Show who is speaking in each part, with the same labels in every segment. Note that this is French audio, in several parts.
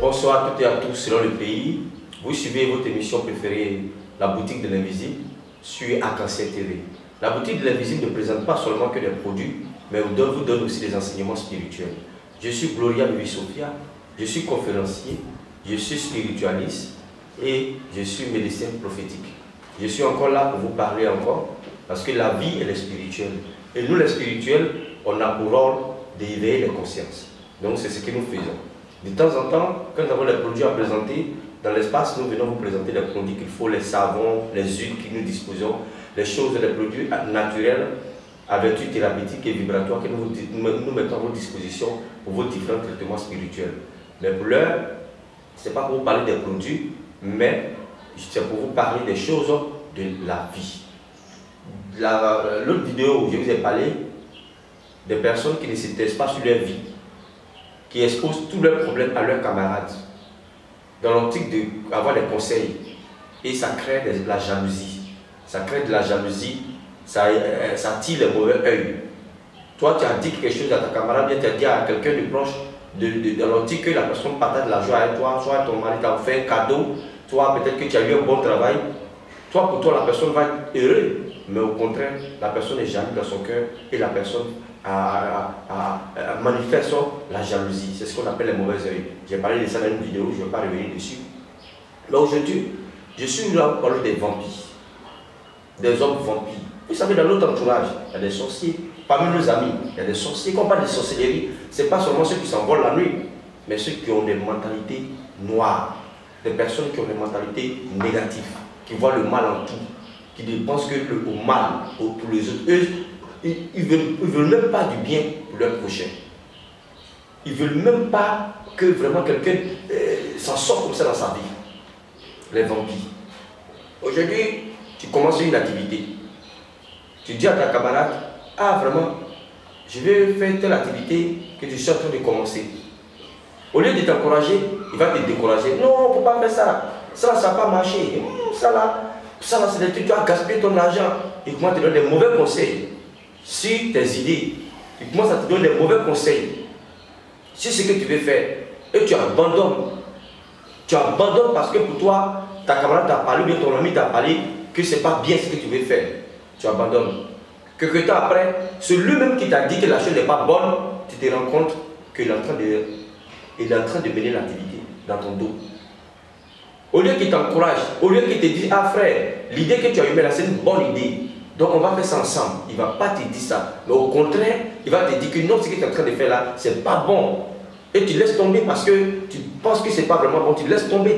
Speaker 1: Bonsoir à toutes et à tous selon le pays. Vous suivez votre émission préférée, La Boutique de l'Invisible, sur Arc-en-Ciel TV. La Boutique de l'Invisible ne présente pas seulement que des produits, mais vous donne aussi des enseignements spirituels. Je suis Gloria Bibi Sophia, je suis conférencier, je suis spiritualiste et je suis médecin prophétique. Je suis encore là pour vous parler encore, parce que la vie, elle est spirituelle. Et nous, les spirituels, on a pour rôle d'éveiller les consciences. Donc, c'est ce que nous faisons. De temps en temps, quand nous avons des produits à présenter, dans l'espace, nous venons vous présenter les produits qu'il faut, les savons, les huiles que nous disposons, les choses, les produits naturels à vertu thérapeutique et vibratoire que nous mettons à votre disposition pour vos différents traitements spirituels. Mais pour l'heure, ce n'est pas pour vous parler des produits, mais c'est pour vous parler des choses de la vie. L'autre vidéo où je vous ai parlé des personnes qui ne s'intéressent pas sur leur vie, qui exposent tous leurs problèmes à leurs camarades, dans l'optique d'avoir des conseils. Et ça crée de la jalousie. Ça crée de la jalousie, ça tire les mauvais œils. Toi, tu as dit quelque chose à ta camarade, bien tu as dit à quelqu'un de proche, dans l'optique que la personne partage de la joie avec toi, soit ton mari t'a fait un cadeau, toi peut-être que tu as eu un bon travail. Toi, pour toi, la personne va être heureuse, mais au contraire, la personne est jalouse dans son cœur et la personne manifeste la jalousie. C'est ce qu'on appelle les mauvais œils. J'ai parlé de ça dans une vidéo, je ne vais pas revenir dessus. Mais aujourd'hui, je suis là pour parler des vampires, des hommes vampires. Vous savez, dans notre entourage, il y a des sorciers. Parmi nos amis, il y a des sorciers. Quand on parle de sorcellerie, ce n'est pas seulement ceux qui s'envolent la nuit, mais ceux qui ont des mentalités noires, des personnes qui ont des mentalités négatives, qui voient le mal en tout, qui pensent que le mal pour les autres, eux, ils ne veulent même pas du bien pour leur prochain. Ils ne veulent même pas que vraiment quelqu'un s'en sorte comme ça dans sa vie. Les vampires. Aujourd'hui, tu commences une activité. Tu dis à ta camarade, ah vraiment, je vais faire telle activité que je suis en train de commencer. Au lieu de t'encourager, il va te décourager. Non, il ne faut pas faire ça. Ça, ça n'a pas marché. Ça là, c'est des trucs, tu as gaspillé ton argent. Il commence à te donner des mauvais conseils sur tes idées. Il commence à te donner des mauvais conseils sur ce que tu veux faire. Et tu abandonnes. Tu abandonnes parce que pour toi, ta camarade t'a parlé, ou bien ton ami t'a parlé que ce n'est pas bien ce que tu veux faire. Tu abandonnes. Quelque temps après, celui-même qui t'a dit que la chose n'est pas bonne, tu te rends compte qu'il est en train de mener l'activité dans ton dos. Au lieu qu'il t'encourage, au lieu qu'il te dise, ah frère, l'idée que tu as eue là, c'est une bonne idée. Donc on va faire ça ensemble. Il ne va pas te dire ça. Mais au contraire, il va te dire que non, ce que tu es en train de faire là, c'est pas bon. Et tu laisses tomber parce que tu penses que c'est pas vraiment bon. Tu laisses tomber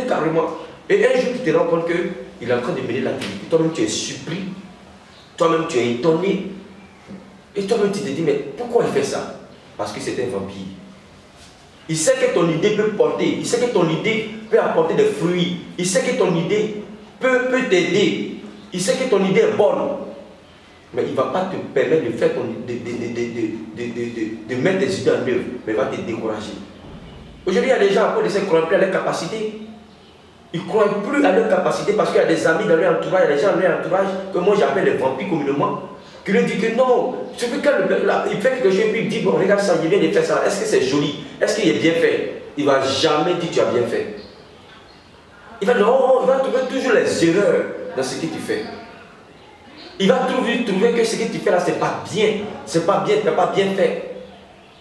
Speaker 1: carrément. Et un jour, tu te rends compte qu'il est en train de mener l'activité. Toi-même, tu es surpris. Toi-même, tu es étonné. Et toi-même, tu te dis, mais pourquoi il fait ça? Parce que c'est un vampire. Il sait que ton idée peut porter. Il sait que ton idée peut apporter des fruits. Il sait que ton idée peut t'aider. Il sait que ton idée est bonne. Mais il ne va pas te permettre de faire de mettre tes idées en œuvre. Mais il va te décourager. Aujourd'hui, il y a des gens qui ne croient plus à leur capacité. Ils ne croient plus à leur capacité parce qu'il y a des amis dans leur entourage, il y a des gens dans leur entourage que moi j'appelle les vampires communément, qui lui disent que non, il fait quelque chose et puis il dit, bon regarde ça, il vient de faire ça, est-ce que c'est joli, est-ce qu'il est bien fait? Il ne va jamais dire tu as bien fait. Il va trouver toujours les erreurs dans ce que tu fais. Il va trouver que ce que tu fais là, c'est pas bien, tu n'as pas bien fait.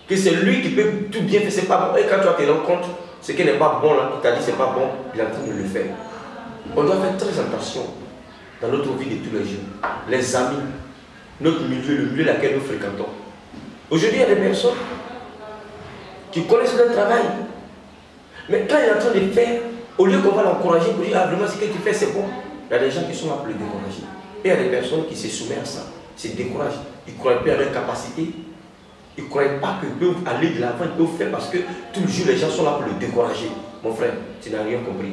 Speaker 1: Que c'est lui qui peut tout bien faire, c'est pas bon. Et quand tu vas te rendre compte, ce qui n'est pas bon là, qui t'a dit c'est pas bon, il est en train de le faire. On doit faire très attention dans notre vie de tous les jours. Les amis, notre milieu, le milieu dans lequel nous fréquentons. Aujourd'hui, il y a des personnes qui connaissent leur travail. Mais quand il est en train de faire, au lieu qu'on va l'encourager pour dire ah vraiment ce que tu fais c'est bon, il y a des gens qui sont là pour le décourager. Et il y a des personnes qui se soumettent à ça, se découragent. Ils ne croient plus à leur capacité. Ils ne croient pas qu'ils peuvent aller de l'avant, ils peuvent faire parce que tous les jours les gens sont là pour le décourager. Mon frère, tu n'as rien compris.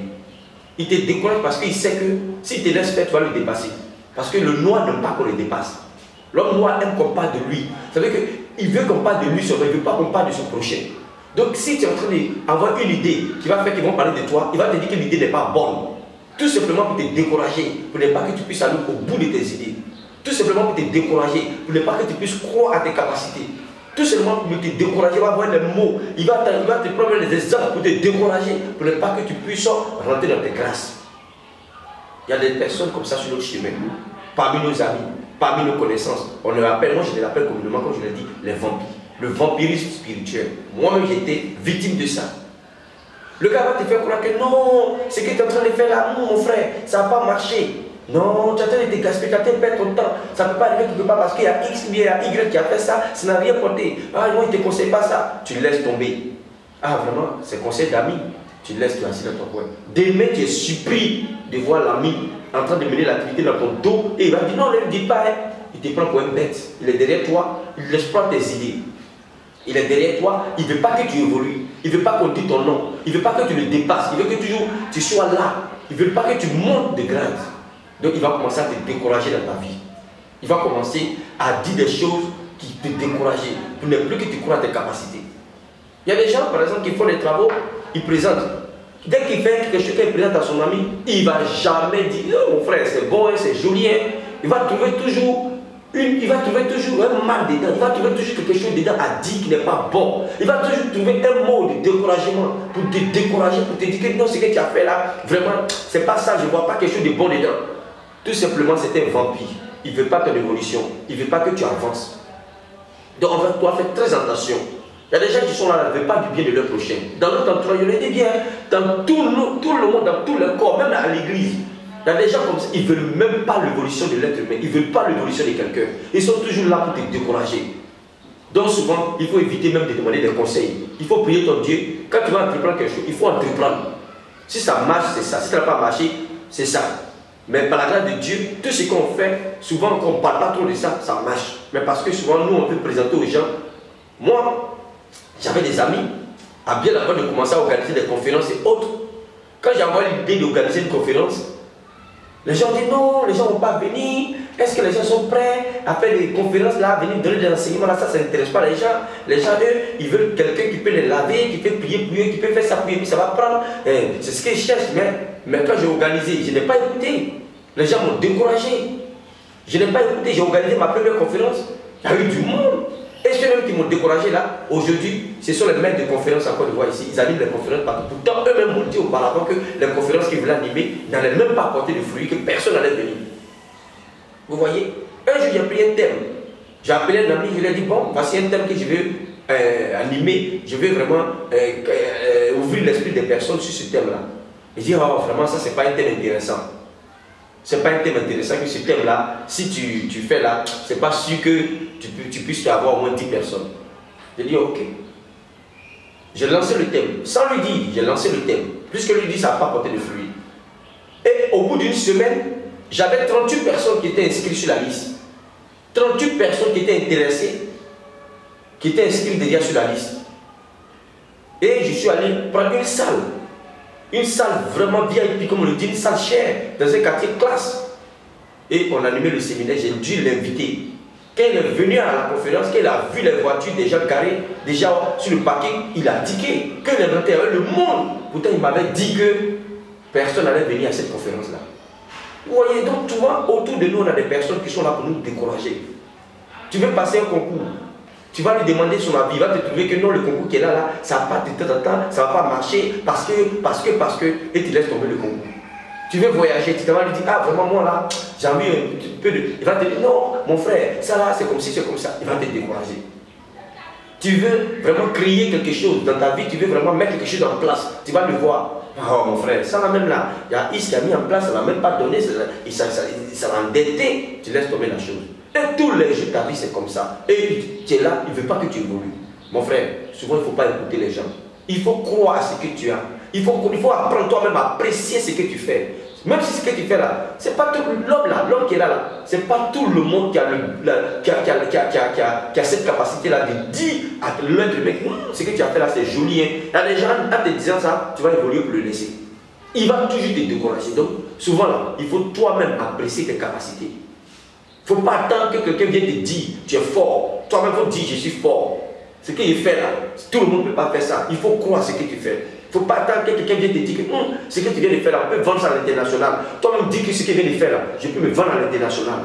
Speaker 1: Il te décourage parce qu'il sait que s'il te laisse faire, tu vas le dépasser. Parce que le noir n'aime pas qu'on le dépasse. L'homme noir aime qu'on parle de lui. Ça veut dire qu'il veut qu'on parle de lui, il ne veut pas qu'on parle de son prochain. Donc si tu es en train d'avoir une idée qui va faire qu'ils vont parler de toi, il va te dire que l'idée n'est pas bonne. Tout simplement pour te décourager, pour ne pas que tu puisses aller au bout de tes idées. Tout simplement pour te décourager, pour ne pas que tu puisses croire à tes capacités. Tout simplement pour te décourager, il va avoir des mots, il va te prendre des exemples pour te décourager, pour ne pas que tu puisses rentrer dans tes grâces. Il y a des personnes comme ça sur notre chemin, parmi nos amis, parmi nos connaissances. On les appelle, moi je les appelle communément, comme je l'ai dit, les vampires. Le vampirisme spirituel. Moi-même j'étais victime de ça. Le gars va te faire croire que non, ce que tu es en train de faire là, mon frère, ça va pas marcher. Non, tu es en train de te gaspiller, tu es en train de perdre ton temps. Ça ne peut pas arriver quelque part parce qu'il y a X, il y a Y qui a fait ça, ça n'a rien porté. Ah non, il ne te conseille pas ça. Tu laisses tomber. Ah vraiment, c'est conseil d'amis. Tu laisses toi assis dans ton coin. Demain, tu es surpris de voir l'ami en train de mener l'activité dans ton dos et il va dire non, ne le dis pas. Hein. Il te prend pour un bête. Il est derrière toi, il exploite tes idées. Il est derrière toi, il ne veut pas que tu évolues. Il ne veut pas qu'on dise ton nom. Il ne veut pas que tu le dépasses. Il veut que toujours tu sois là. Il ne veut pas que tu montes de grade. Donc il va commencer à te décourager dans ta vie. Il va commencer à dire des choses qui te découragent. Pour ne plus que tu crois à tes capacités. Il y a des gens, par exemple, qui font des travaux, ils présentent. Dès qu'il fait quelque chose qu'il présente à son ami, il ne va jamais dire oh, mon frère, c'est bon, c'est joli. Hein. Il va trouver toujours un mal dedans. Il va trouver toujours quelque chose dedans à dire qui n'est pas bon. Il va toujours trouver un mot de découragement pour te décourager, pour te dire que non, ce que tu as fait là, vraiment, c'est pas ça, je ne vois pas quelque chose de bon dedans. Tout simplement, c'est un vampire. Il ne veut pas ton évolution. Il ne veut pas que tu avances. Donc, on doit faire très attention. Il y a des gens qui sont là, ne veulent pas du bien de leur prochain. Dans notre entourage, je le dis bien, dans tout le monde, dans tout le corps, même à l'église. Il y a des gens comme ça, ils ne veulent même pas l'évolution de l'être humain. Ils ne veulent pas l'évolution de quelqu'un. Ils sont toujours là pour te décourager. Donc souvent, il faut éviter même de demander des conseils. Il faut prier ton Dieu. Quand tu vas entreprendre quelque chose, il faut entreprendre. Si ça marche, c'est ça. Si ça n'a pas marché, c'est ça. Mais par la grâce de Dieu, tout ce qu'on fait, souvent quand on ne parle pas trop de ça, ça marche. Mais parce que souvent, nous, on peut présenter aux gens. Moi, j'avais des amis, à bien avant de commencer à organiser des conférences et autres. Quand j'ai envoyé l'idée d'organiser une conférence, les gens disent non, les gens ne vont pas venir. Est-ce que les gens sont prêts à faire des conférences là, à venir donner des enseignements là? Ça n'intéresse pas les gens. Les gens, eux, ils veulent quelqu'un qui peut les laver, qui peut prier pour eux, qui peut faire ça pour eux, puis ça va prendre. C'est ce qu'ils cherchent. Mais quand j'ai organisé, je n'ai pas écouté. Les gens m'ont découragé. Je n'ai pas écouté. J'ai organisé ma première conférence. Il y a eu du monde. Et ceux-mêmes qui m'ont découragé là, aujourd'hui, ce sont les maîtres de conférences en Côte d'Ivoire ici. Ils animent les conférences partout. Pourtant, eux-mêmes m'ont dit auparavant que les conférences qu'ils voulaient animer n'allaient même pas apporter de fruits, que personne n'allait venir. Vous voyez, un jour, j'ai pris un thème. J'ai appelé un ami, je lui ai dit, bon, voici un thème que je veux animer. Je veux vraiment ouvrir l'esprit des personnes sur ce thème-là. Il dit, oh, vraiment, ça, c'est pas un thème intéressant. C'est pas un thème intéressant que ce thème-là, si tu fais là, c'est pas sûr que tu puisses avoir au moins 10 personnes. J'ai dit, ok. J'ai lancé le thème. Sans lui dire, j'ai lancé le thème. Puisque lui dit, ça n'a pas porté de fruits. Et au bout d'une semaine, j'avais 38 personnes qui étaient inscrites sur la liste. 38 personnes qui étaient intéressées, qui étaient inscrites déjà sur la liste. Et je suis allé prendre une salle. Une salle vraiment VIP, comme on le dit, une salle chère, dans un quartier classe. Et on a animé le séminaire, j'ai dû l'inviter. Quand il est venu à la conférence, quand il a vu les voitures déjà garées, déjà sur le parking, il a tiqué. Quand il est rentré avec le monde, pourtant il m'avait dit que personne n'allait venir à cette conférence-là. Vous voyez, donc tu vois, autour de nous, on a des personnes qui sont là pour nous décourager. Tu veux passer un concours, tu vas lui demander son avis, il va te trouver que non, le concours qui est là, ça va pas de temps en temps, ça ne va pas marcher, parce que, et tu laisses tomber le concours. Tu veux voyager, tu vas lui dire, ah vraiment moi là, j'ai envie un petit peu de... Il va te dire, non, mon frère, ça là, c'est comme ci, c'est comme ça. Il va te décourager. Tu veux vraiment créer quelque chose dans ta vie, tu veux vraiment mettre quelque chose en place, tu vas le voir. Oh mon frère, ça là même là, il y a Is qui a mis en place, ça ne l'a même pas donné, ça l'a endetté, tu laisses tomber la chose. Et tous les jours de ta vie, c'est comme ça. Et tu es là, il ne veut pas que tu évolues. Mon frère, souvent, il ne faut pas écouter les gens. Il faut croire à ce que tu as. Il faut apprendre toi-même à apprécier ce que tu fais. Même si ce que tu fais là, c'est pas tout l'homme là, l'homme qui est là, c'est pas tout le monde qui a cette capacité-là de dire à l'être humain, ce que tu as fait là, c'est joli. Hein. Il y a des gens, en te disant ça, tu vas évoluer pour le laisser. Il va toujours te décourager. Donc, souvent là, il faut toi-même apprécier tes capacités. Il ne faut pas attendre que quelqu'un vienne te dire, tu es fort. Toi-même, il faut dire, je suis fort. Ce qu'il fait là, tout le monde ne peut pas faire ça. Il faut croire ce que tu fais. Il ne faut pas attendre que quelqu'un vienne te dire que ce que tu viens de faire là, on peut vendre ça à l'international. Toi-même, dis que ce que tu viens de faire là, je peux me vendre à l'international.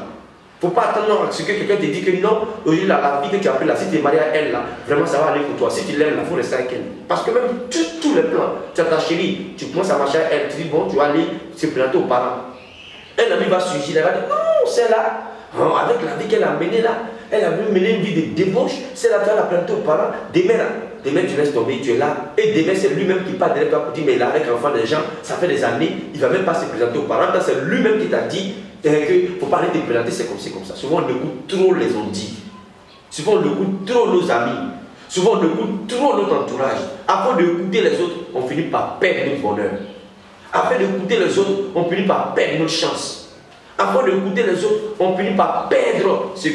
Speaker 1: Il Il ne faut pas attendre ce que quelqu'un te dit que non, aujourd'hui, la fille que tu as pris là, si tu es marié à elle, là, vraiment ça va aller pour toi. Si tu l'aimes, il faut rester avec elle. Parce que même tous les plans, tu as ta chérie, tu commences à marcher avec elle, tu dis bon, tu vas aller se présenter aux parents. Un ami va surgir, elle va dire non, c'est là, avec la vie qu'elle a menée là, elle a voulu mener une vie de débauche, c'est là, tu vas la présenter aux parents. Demain là, demain tu laisses tomber, tu es là, et demain c'est lui-même qui part derrière toi pour dire mais là avec l'enfant des gens, ça fait des années, il ne va même pas se présenter aux parents, c'est lui-même qui t'a dit qu'il ne faut pas aller te présenter, c'est comme ça. Souvent on écoute trop les on-dit, souvent on écoute trop nos amis, souvent on écoute trop notre entourage. Avant d'écouter les autres, on finit par perdre notre bonheur. Afin d'écouter les autres, on finit par perdre notre chance. Afin d'écouter les autres, on finit par perdre ce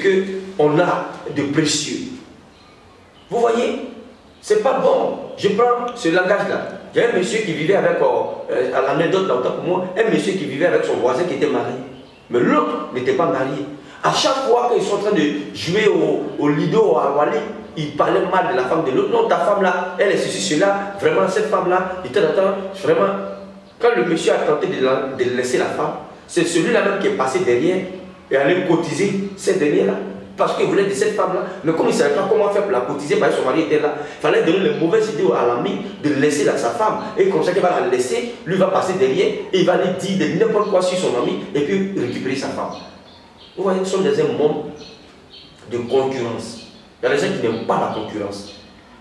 Speaker 1: qu'on a de précieux. Vous voyez, c'est pas bon. Je prends ce langage-là. Il y a un monsieur qui vivait avec, à l'anecdote là, autant pour moi, un monsieur qui vivait avec son voisin qui était marié. Mais l'autre n'était pas marié. À chaque fois qu'ils sont en train de jouer au Lido ou à Wally, il parlait mal de la femme de l'autre. Non, ta femme là, elle est ceci, cela. Vraiment, cette femme-là, il était vraiment. Quand le monsieur a tenté de laisser la femme, c'est celui-là même qui est passé derrière et allé cotiser cette dernière-là. Parce qu'il voulait de cette femme-là. Mais comme il ne savait pas comment faire pour la cotiser, parce que son mari était là, il fallait donner les mauvaises idées à l'ami de laisser sa femme. Et comme ça qu'il va la laisser, lui va passer derrière et il va lui dire de n'importe quoi sur son ami et puis récupérer sa femme. Vous voyez, nous sommes dans un monde de concurrence. Il y a des gens qui n'aiment pas la concurrence.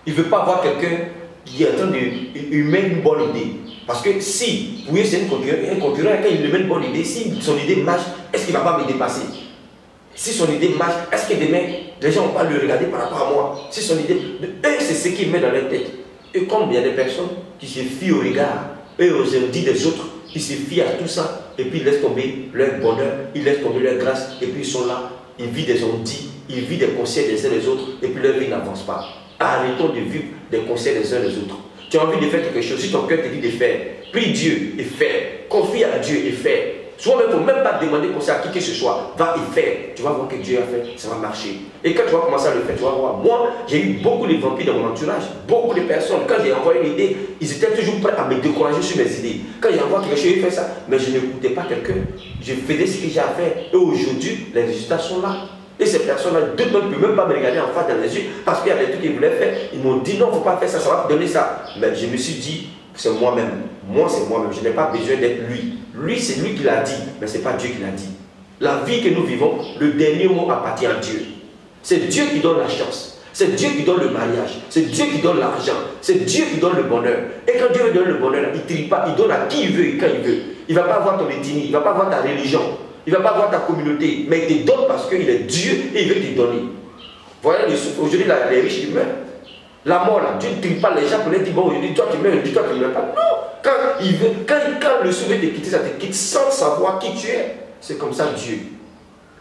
Speaker 1: Il ne veut pas voir quelqu'un qui est en train de mettre une bonne idée. Parce que si, vous voyez, c'est un concurrent, quand il lui met une bonne idée, si son idée marche, est-ce qu'il ne va pas me dépasser? Si son idée marche, est-ce que demain, les gens ne vont pas le regarder par rapport à moi? Si son idée, eux, c'est ce qu'ils mettent dans leur tête. Et comme il y a des personnes qui se fient au regard, eux, aux dit des autres, ils se fient à tout ça, et puis ils laissent tomber leur bonheur, ils laissent tomber leur grâce, et puis ils sont là, ils vivent des ondits, ils vivent des conseils des uns des autres, et puis leur vie n'avance pas. Arrêtons de vivre des conseils des uns des autres. Tu as envie de faire quelque chose, si ton cœur te dit de faire, prie Dieu et fais. Confie à Dieu et fais. Souvent, il ne faut même pas demander conseil à qui que ce soit. Va et fais. Tu vas voir que Dieu a fait, ça va marcher. Et quand tu vas commencer à le faire, tu vas voir. Moi, j'ai eu beaucoup de vampires dans mon entourage. Beaucoup de personnes. Quand j'ai envoyé une idée, ils étaient toujours prêts à me décourager sur mes idées. Quand j'ai envoyé quelque chose, j'ai fait ça. Mais je n'écoutais pas quelqu'un. Je faisais ce que j'ai à faire. Et aujourd'hui, les résultats sont là. Et ces personnes-là, d'autres ne peuvent même pas me regarder en face dans les yeux parce qu'il y a des trucs qu'ils voulaient faire. Ils m'ont dit non, il ne faut pas faire ça, ça va te donner ça. Mais je me suis dit, c'est moi-même. Moi, c'est moi-même. Je n'ai pas besoin d'être lui. Lui, c'est lui qui l'a dit, mais ce n'est pas Dieu qui l'a dit. La vie que nous vivons, le dernier mot appartient à Dieu. C'est Dieu qui donne la chance. C'est Dieu qui donne le mariage. C'est Dieu qui donne l'argent. C'est Dieu qui donne le bonheur. Et quand Dieu veut donner le bonheur, il ne trie pas. Il donne à qui il veut et quand il veut. Il ne va pas voir ton ethnie. Il ne va pas voir ta religion. Il ne va pas voir ta communauté, mais il te donne parce qu'il est Dieu et il veut te donner. Voilà, aujourd'hui, les riches, ils meurent. La mort, là, Dieu ne tue pas les gens pour leur dire, bon, aujourd'hui, toi, tu meurs, toi, tu ne meurs pas. Non, quand le Seigneur te quitte, ça te quitte sans savoir qui tu es. C'est comme ça, Dieu.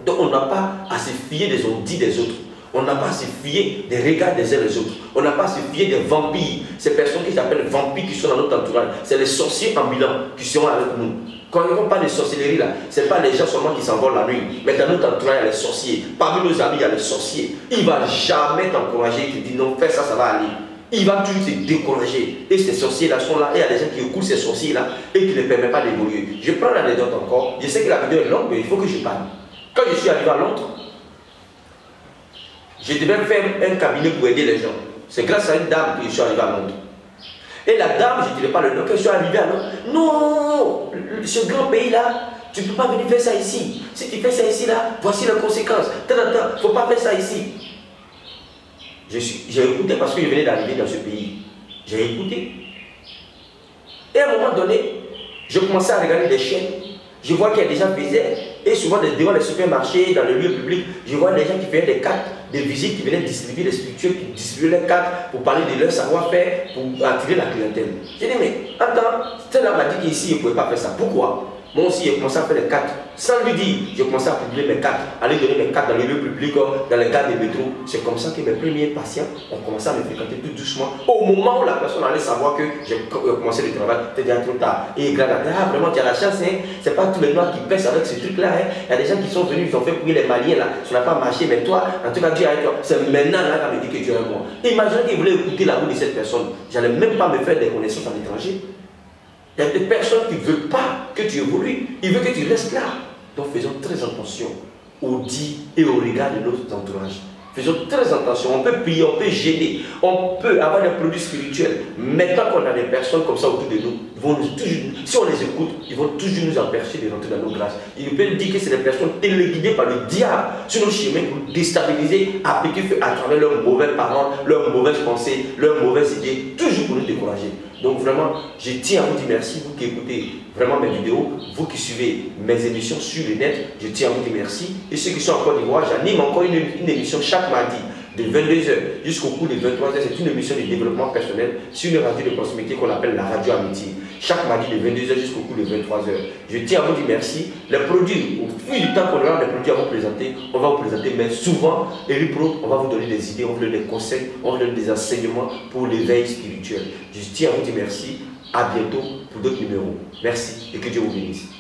Speaker 1: Donc, on n'a pas à se fier des ondits des autres. On n'a pas à se fier des regards des uns des autres. On n'a pas à se fier des vampires. Ces personnes qui s'appellent vampires qui sont dans notre entourage. C'est les sorciers ambulants qui sont avec nous. Quand on parle de sorcellerie là, ce n'est pas les gens seulement qui s'envolent la nuit. Mais dans notre entourage, il y a les sorciers. Parmi nos amis, il y a les sorciers. Il ne va jamais t'encourager. Il te dit non, fais ça, ça va aller. Il va toujours te décourager. Et ces sorciers-là sont là. Et il y a des gens qui écoutent ces sorciers-là et qui ne les permettent pas d'évoluer. Je prends l'anecdote encore. Je sais que la vidéo est longue, mais il faut que je parle. Quand je suis arrivé à Londres, je devais faire un cabinet pour aider les gens. C'est grâce à une dame que je suis arrivé à Londres. Et la dame, je ne dirais pas le nom, quand je suis arrivé à Londres, non, ce grand pays-là, tu ne peux pas venir faire ça ici. Si tu fais ça ici, là, voici les conséquences. Il ne faut pas faire ça ici. J'ai écouté parce que je venais d'arriver dans ce pays. J'ai écouté. Et à un moment donné, je commençais à regarder des chaînes. Je vois qu'il y a des gens qui faisaient, et souvent devant les supermarchés, dans les lieux publics, je vois des gens qui faisaient des cartes de visite, qui venaient distribuer les structures, qui distribuaient les cartes pour parler de leur savoir-faire, pour attirer la clientèle. J'ai dit, mais attends, celle-là m'a dit qu'ici, il ne pouvait pas faire ça. Pourquoi? Moi aussi, j'ai commencé à faire les cartes. Sans lui dire, j'ai commencé à publier mes cartes, aller donner mes cartes dans les lieux publics, dans les gares de métro. C'est comme ça que mes premiers patients ont commencé à me fréquenter tout doucement. Au moment où la personne allait savoir que j'ai commencé le travail, c'était déjà trop tard. Et il regarde, ah vraiment, tu as la chance, hein? C'est pas tous les noirs qui pèsent avec ce truc-là. Hein? Il y a des gens qui sont venus, ils ont fait courir les Maliens là, ça n'a pas marché, mais toi, en tout cas, Dieu est avec toi. C'est maintenant là qu'on me dit que Dieu est avec moi. Imaginez qu'il voulait écouter la voix de cette personne. J'allais même pas me faire des connaissances à l'étranger. Il y a des personnes qui ne veulent pas que tu évolues. Ils veulent que tu restes là. Donc faisons très attention au dit et au regard de notre entourage. Faisons très attention, on peut prier, on peut gêner, on peut avoir des produits spirituels. Maintenant qu'on a des personnes comme ça autour de nous, ils vont nous, toujours, si on les écoute, ils vont toujours nous empêcher de rentrer dans nos grâces. Ils peuvent dire que c'est des personnes téléguidées par le diable sur nos chemins pour déstabiliser, appliquer feu à travers leurs mauvaises paroles, leurs mauvaises pensées, leurs mauvaises idées, toujours pour nous décourager. Donc vraiment, je tiens à vous dire merci, vous qui écoutez vraiment mes vidéos, vous qui suivez mes émissions sur le net, je tiens à vous dire merci. Et ceux qui sont en Côte d'Ivoire, j'anime encore une émission chaque mardi de 22h jusqu'au coup de 23h. C'est une émission de développement personnel sur une radio de proximité qu'on appelle la radio Amitié. Chaque mardi de 22h jusqu'au coup de 23h. Je tiens à vous dire merci. Les produits, au fil du temps qu'on aura des produits à vous présenter, on va vous présenter, mais souvent, Elipro, on va vous donner des idées, on va vous donner des conseils, on va vous donner des enseignements pour l'éveil spirituel. Je tiens à vous dire merci. À bientôt pour d'autres numéros. Merci et que Dieu vous bénisse.